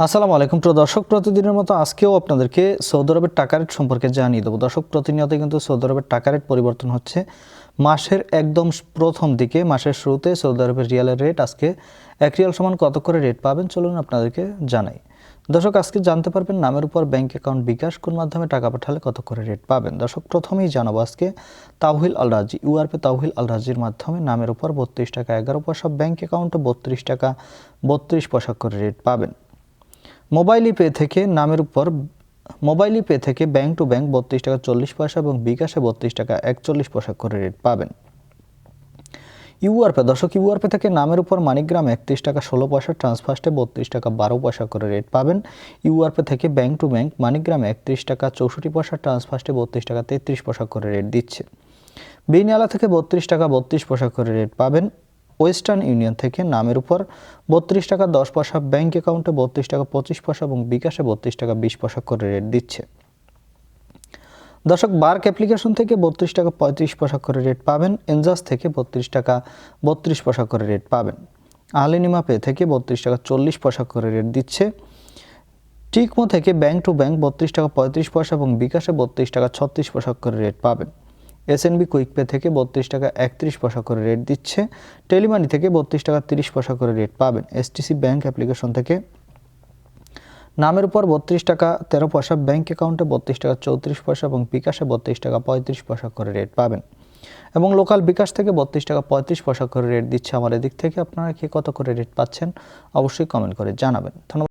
আসসালামু আলাইকুম প্রিয় দর্শক, প্রতিদিনের মতো আজকেও আপনাদেরকে সৌদি আরবের টাকা রেট সম্পর্কে জানিয়ে দেবো। দর্শক, প্রতিনিয়ত কিন্তু সৌদি আরবের টাকা রেট পরিবর্তন হচ্ছে। মাসের একদম প্রথম দিকে, মাসের শুরুতে সৌদি আরবের রিয়ালের রেট আজকে 1 রিয়াল সমান কত করে রেট পাবেন চলুন আপনাদেরকে জানাই। দর্শক, আজকে জানতে পারবেন নামের উপর ব্যাংক অ্যাকাউন্ট বিকাশ কোন মাধ্যমে টাকা পাঠালে কত করে রেট পাবেন। দর্শক, প্রথমেই জানাবো আজকে তাওহিল আল রাজি, ইউআরপে তাওহিল আল রাজির মাধ্যমে নামের উপর 32 টাকা 11 পয়সা, ব্যাংক অ্যাকাউন্টে 32 টাকা 32 পয়সা করে রেট পাবেন। মোবাইল পে থেকে ব্যাংক টু ব্যাংক 32 টাকা 40 পয়সা এবং বিকাশে 32 টাকা 41 পয়সা করে রেট পাবেন। ইউআরপে দর্শক, ইউআরপে থেকে নামের উপর মানিগ্রাম 31 টাকা 16 পয়সা, ট্রান্সফার্স্টে 32 টাকা 12 পয়সা করে রেট পাবেন। ইউআরপে থেকে ব্যাংক টু ব্যাংক মানিগ্রাম 31 টাকা 64 পয়সা, ট্রান্সফার্স্টে 32 টাকা 33 পয়সা করে রেট দিচ্ছে। বিনিয়ালা থেকে 32 টাকা 32 পয়সা করে রেট পাবেন। ওয়েস্টার্ন ইউনিয়ন থেকে নামের উপর 32 টাকা 10 পয়সা, ব্যাংক অ্যাকাউন্টে 32 টাকা 25 পয়সা এবং বিকাশে 32 টাকা 20 পয়সা করে রেট দিচ্ছে। দর্শক, বার্ক অ্যাপ্লিকেশন থেকে 32 টাকা 35 পয়সা করে রেট পাবেন। এনজাস থেকে 32 টাকা 32 পয়সা করে রেট পাবেন। আলিনিমা পে থেকে 32 টাকা 40 পয়সা করে রেট দিচ্ছে। টিকমো থেকে ব্যাংক টু ব্যাংক 32 টাকা 35 পয়সা এবং বিকাশে 32 টাকা 36 পয়সা করে রেট পাবেন। এসএনবি কুইক পে থেকে 32 টাকা 31 পয়সা করে রেট দিচ্ছে। টেলিমানি থেকে 32 টাকা 30 পয়সা করে রেট পাবেন। এসটিসি ব্যাংক অ্যাপ্লিকেশন থেকে নামের উপর 32 টাকা 13 পয়সা, ব্যাংক অ্যাকাউন্টে 32 টাকা 34 পয়সা এবং বিকাশে 32 টাকা 35 পয়সা করে রেট পাবেন। এবং লোকাল বিকাশ থেকে 32 টাকা 35 পয়সা করে রেট দিচ্ছে। আমার এদিক থেকে আপনারা কি কত করে রেট পাচ্ছেন অবশ্যই কমেন্ট করে জানাবেন। ধন্যবাদ।